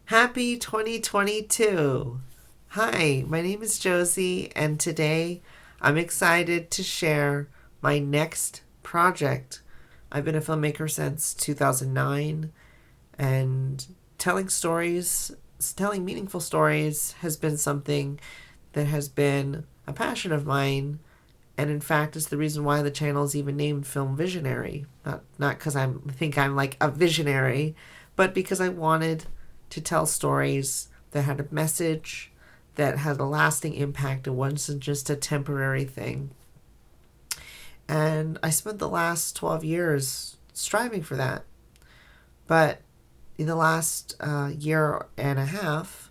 Happy 2022! Hi, my name is Josie, and today I'm excited to share my next project. I've been a filmmaker since 2009, and telling meaningful stories has been something that has been a passion of mine, and in fact is the reason why the channel is even named Film Visionary. Not because I think I'm like a visionary, but because I wanted to tell stories that had a message, that had a lasting impact, and wasn't just a temporary thing. And I spent the last 12 years striving for that. But in the last year and a half,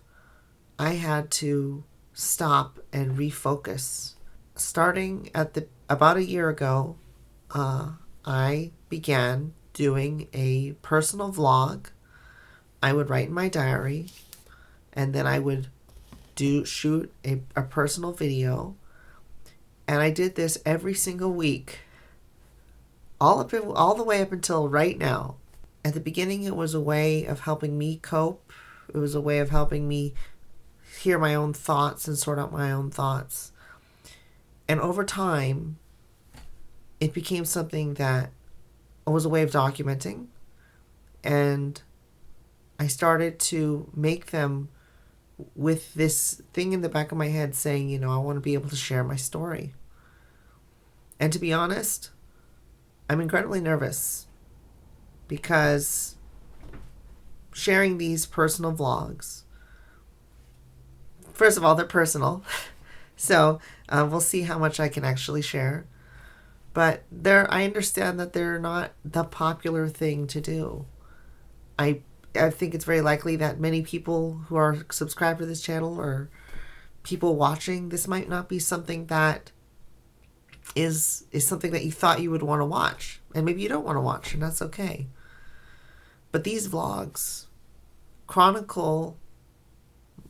I had to stop and refocus. Starting about a year ago, I began doing a personal vlog. I would write in my diary, and then I would shoot a personal video. And I did this every single week, all the way up until right now. At the beginning, it was a way of helping me cope. It was a way of helping me hear my own thoughts and sort out my own thoughts. And over time, it became something that was a way of documenting. And I started to make them with this thing in the back of my head saying, I want to be able to share my story. And to be honest, I'm incredibly nervous because sharing these personal vlogs, first of all, they're personal. So we'll see how much I can actually share. But I understand that they're not the popular thing to do. I think it's very likely that many people who are subscribed to this channel or people watching, this might not be something that is something that you thought you would want to watch. And maybe you don't want to watch, and that's okay. But these vlogs chronicle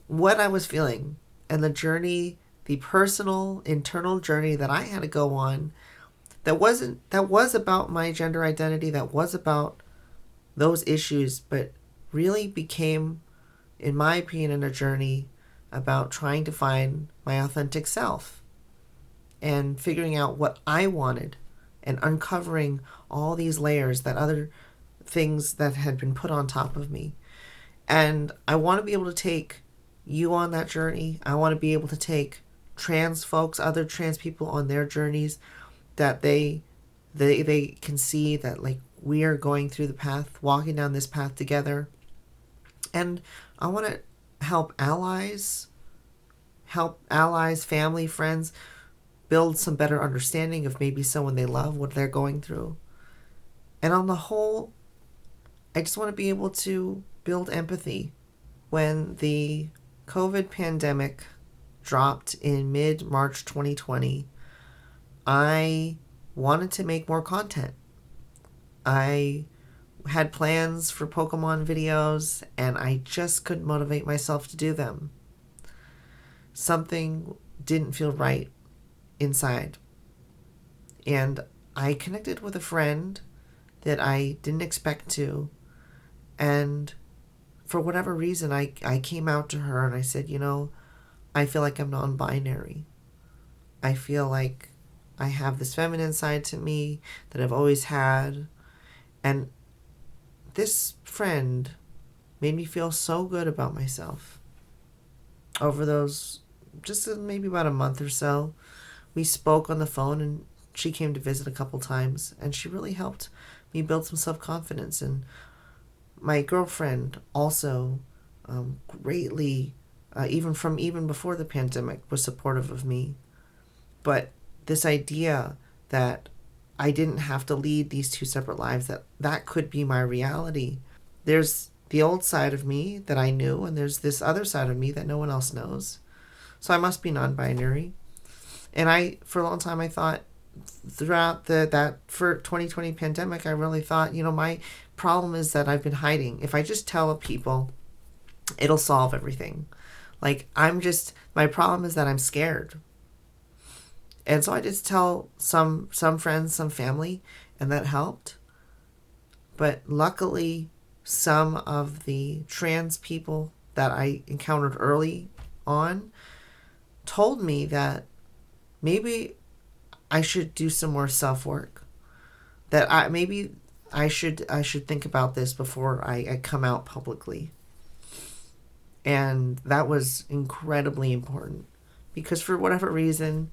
what I was feeling and the journey, the personal, internal journey that I had to go on that was about my gender identity, that was about those issues, but really became, in my opinion, a journey about trying to find my authentic self and figuring out what I wanted and uncovering all these layers, that other things that had been put on top of me. And I want to be able to take you on that journey. I want to be able to take trans folks, other trans people on their journeys, that they can see that like we are going through the path, walking down this path together. And I want to help allies, family, friends, build some better understanding of maybe someone they love, what they're going through. And on the whole, I just want to be able to build empathy. When the COVID pandemic dropped in mid-March 2020, I wanted to make more content. I had plans for Pokemon videos, and I just couldn't motivate myself to do them. Something didn't feel right inside. And I connected with a friend that I didn't expect to, and for whatever reason, I came out to her and I said, I feel like I'm non-binary. I feel like I have this feminine side to me that I've always had. And this friend made me feel so good about myself. Over those, just maybe about a month or so, we spoke on the phone, and she came to visit a couple times, and she really helped me build some self-confidence. And my girlfriend also greatly, even before the pandemic, was supportive of me. But this idea that I didn't have to lead these two separate lives, that could be my reality. There's the old side of me that I knew, and there's this other side of me that no one else knows. So I must be non-binary. And for a long time, I thought, throughout for 2020 pandemic, I really thought, my problem is that I've been hiding. If I just tell people, it'll solve everything. Like, my problem is that I'm scared. And so I just tell some friends, some family, and that helped. But luckily, some of the trans people that I encountered early on told me that maybe I should do some more self-work. That I should think about this before I come out publicly. And that was incredibly important because for whatever reason,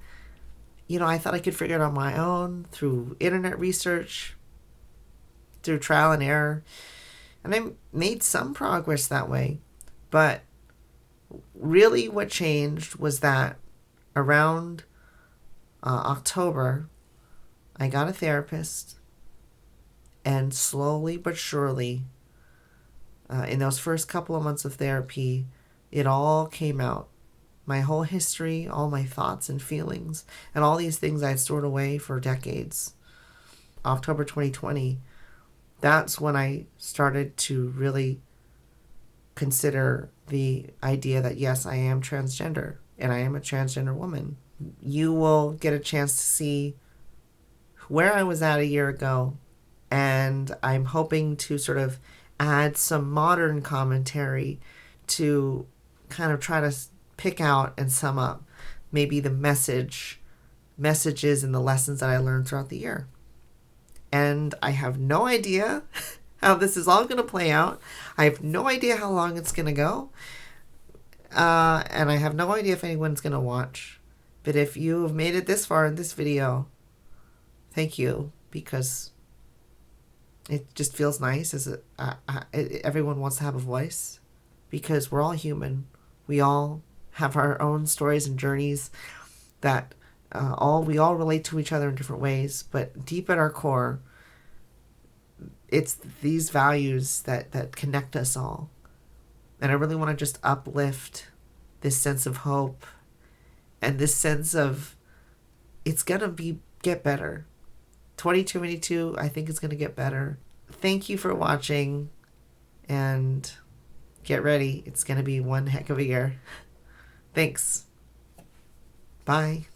I thought I could figure it out on my own through internet research, through trial and error. And I made some progress that way. But really what changed was that around October, I got a therapist. And slowly but surely, in those first couple of months of therapy, it all came out. My whole history, all my thoughts and feelings, and all these things I had stored away for decades. October 2020, that's when I started to really consider the idea that yes, I am transgender and I am a transgender woman. You will get a chance to see where I was at a year ago, and I'm hoping to sort of add some modern commentary to kind of try to pick out and sum up maybe the messages and the lessons that I learned throughout the year. And I have no idea how this is all going to play out. I have no idea how long it's going to go. And I have no idea if anyone's going to watch. But if you have made it this far in this video, thank you, because it just feels nice as everyone wants to have a voice, because we're all human. We all have our own stories and journeys that we all relate to each other in different ways, but deep at our core, it's these values that connect us all. And I really want to just uplift this sense of hope and this sense of it's going to get better. 2022, I think it's going to get better. Thank you for watching, and get ready. It's going to be one heck of a year. Thanks. Bye.